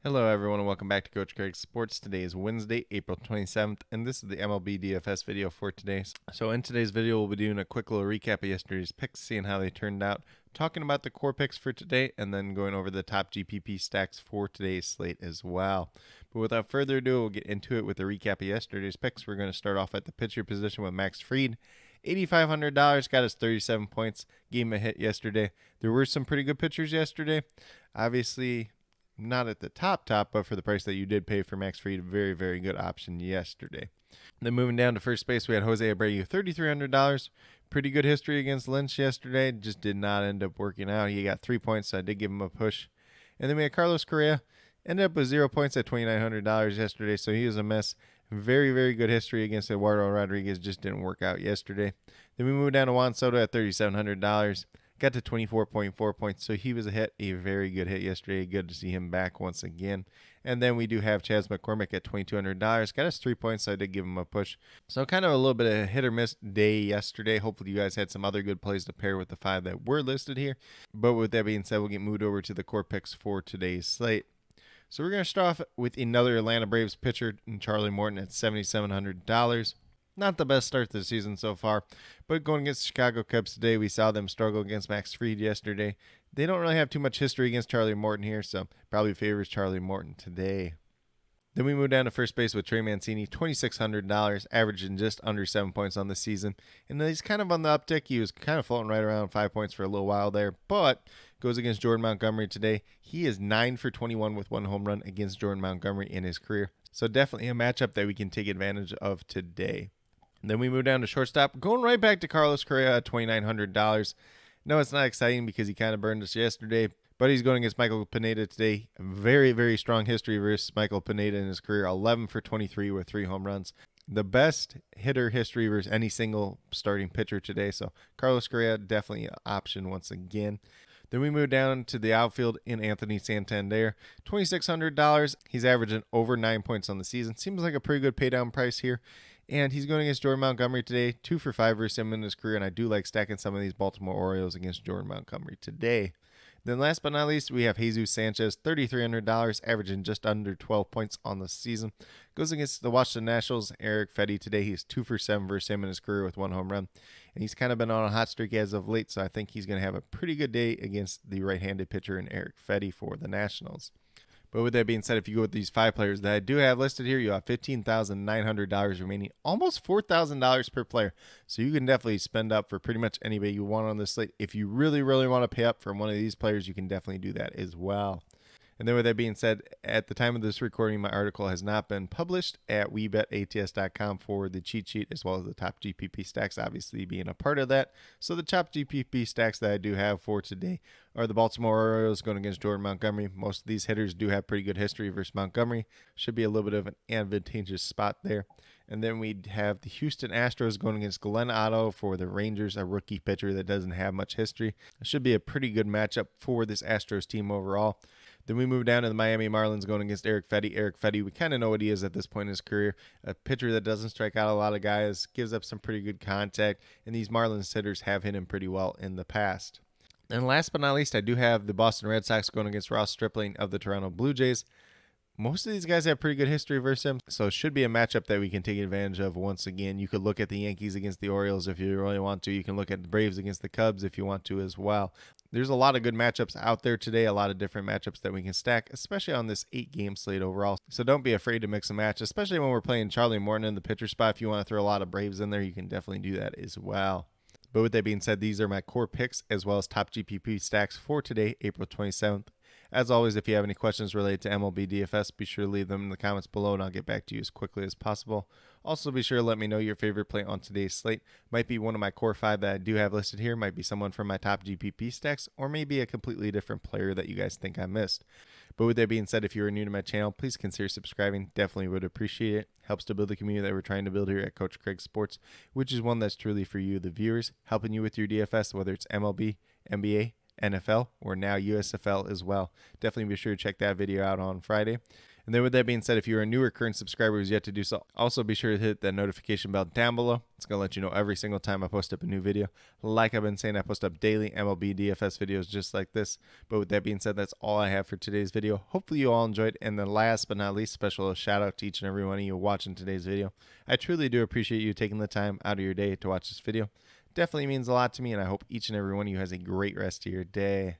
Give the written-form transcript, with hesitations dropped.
Hello, everyone, and welcome back to Coach Craig Sports. Today is Wednesday, April 27th, and this is the MLB DFS video for today. So in today's video, we'll be doing a quick little recap of yesterday's picks, seeing how they turned out, talking about the core picks for today, and then going over the top GPP stacks for today's slate as well. But without further ado, we'll get into it with a recap of yesterday's picks. We're going to start off at the pitcher position with Max Fried. $8,500, got us 37 points, gave him a hit yesterday. There were some pretty good pitchers yesterday. Obviously, not at the top, but for the price that you did pay for Max Fried, very, very good option yesterday. Then moving down to first base, we had Jose Abreu, $3,300. Pretty good history against Lynch yesterday. Just did not end up working out. He got 3 points, so I did give him a push. And then we had Carlos Correa, ended up with 0 points at $2,900 yesterday, so he was a mess. Very, very good history against Eduardo Rodriguez. Just didn't work out yesterday. Then we moved down to Juan Soto at $3,700. Got to 24.4 points, so he was a hit, a very good hit yesterday. Good to see him back once again. And then we do have Chas McCormick at $2,200. Got us 3 points, so I did give him a push. So kind of a little bit of a hit or miss day yesterday. Hopefully you guys had some other good plays to pair with the 5 that were listed here. But with that being said, we'll get moved over to the core picks for today's slate. So we're going to start off with another Atlanta Braves pitcher, Charlie Morton, at $7,700. Not the best start to the season so far, but going against the Chicago Cubs today, we saw them struggle against Max Fried yesterday. They don't really have too much history against Charlie Morton here, so probably favors Charlie Morton today. Then we move down to first base with Trey Mancini, $2,600, averaging just under 7 points on the season. And he's kind of on the uptick. He was kind of floating right around 5 points for a little while there, but goes against Jordan Montgomery today. He is 9 for 21 with 1 home run against Jordan Montgomery in his career. So definitely a matchup that we can take advantage of today. Then we move down to shortstop, going right back to Carlos Correa at $2,900. No, it's not exciting because he kind of burned us yesterday, but he's going against Michael Pineda today. Very, very strong history versus Michael Pineda in his career, 11 for 23 with 3 home runs. The best hitter history versus any single starting pitcher today, so Carlos Correa definitely an option once again. Then we move down to the outfield in Anthony Santander, $2,600. He's averaging over 9 points on the season. Seems like a pretty good pay down price here. And he's going against Jordan Montgomery today, 2 for 5 versus him in his career, and I do like stacking some of these Baltimore Orioles against Jordan Montgomery today. Then last but not least, we have Jesus Sanchez, $3,300, averaging just under 12 points on the season. Goes against the Washington Nationals, Eric Fedde today. He's 2 for 7 versus him in his career with 1 home run. And he's kind of been on a hot streak as of late, so I think he's going to have a pretty good day against the right-handed pitcher in Eric Fedde for the Nationals. But with that being said, if you go with these 5 players that I do have listed here, you have $15,900 remaining, almost $4,000 per player. So you can definitely spend up for pretty much anybody you want on this slate. If you really, really want to pay up for one of these players, you can definitely do that as well. And then with that being said, at the time of this recording, my article has not been published at WeBetATS.com for the cheat sheet, as well as the top GPP stacks, obviously being a part of that. So the top GPP stacks that I do have for today are the Baltimore Orioles going against Jordan Montgomery. Most of these hitters do have pretty good history versus Montgomery. Should be a little bit of an advantageous spot there. And then we'd have the Houston Astros going against Glenn Otto for the Rangers, a rookie pitcher that doesn't have much history. It should be a pretty good matchup for this Astros team overall. Then we move down to the Miami Marlins going against Eric Fedde. Eric Fedde, we kind of know what he is at this point in his career. A pitcher that doesn't strike out a lot of guys, gives up some pretty good contact, and these Marlins hitters have hit him pretty well in the past. And last but not least, I do have the Boston Red Sox going against Ross Stripling of the Toronto Blue Jays. Most of these guys have pretty good history versus him, so it should be a matchup that we can take advantage of once again. You could look at the Yankees against the Orioles if you really want to. You can look at the Braves against the Cubs if you want to as well. There's a lot of good matchups out there today, a lot of different matchups that we can stack, especially on this 8-game slate overall. So don't be afraid to mix and match, especially when we're playing Charlie Morton in the pitcher spot. If you want to throw a lot of Braves in there, you can definitely do that as well. But with that being said, these are my core picks as well as top GPP stacks for today, April 27th. As always, if you have any questions related to MLB DFS, be sure to leave them in the comments below and I'll get back to you as quickly as possible. Also, be sure to let me know your favorite play on today's slate. Might be one of my core 5 that I do have listed here, might be someone from my top GPP stacks, or maybe a completely different player that you guys think I missed. But with that being said, if you are new to my channel, please consider subscribing. Definitely would appreciate it. Helps to build the community that we're trying to build here at Coach Craig Sports, which is one that's truly for you, the viewers, helping you with your DFS, whether it's MLB, NBA, NFL, or now USFL as well. Definitely be sure to check that video out on Friday. And then with that being said, if you're a newer current subscriber who's yet to do so, also be sure to hit that notification bell down below. It's going to let you know every single time I post up a new video. Like I've been saying, I post up daily MLB DFS videos just like this. But with that being said, that's all I have for today's video. Hopefully you all enjoyed. And then last but not least, special shout out to each and every one of you watching today's video. I truly do appreciate you taking the time out of your day to watch this video. Definitely means a lot to me, and I hope each and every one of you has a great rest of your day.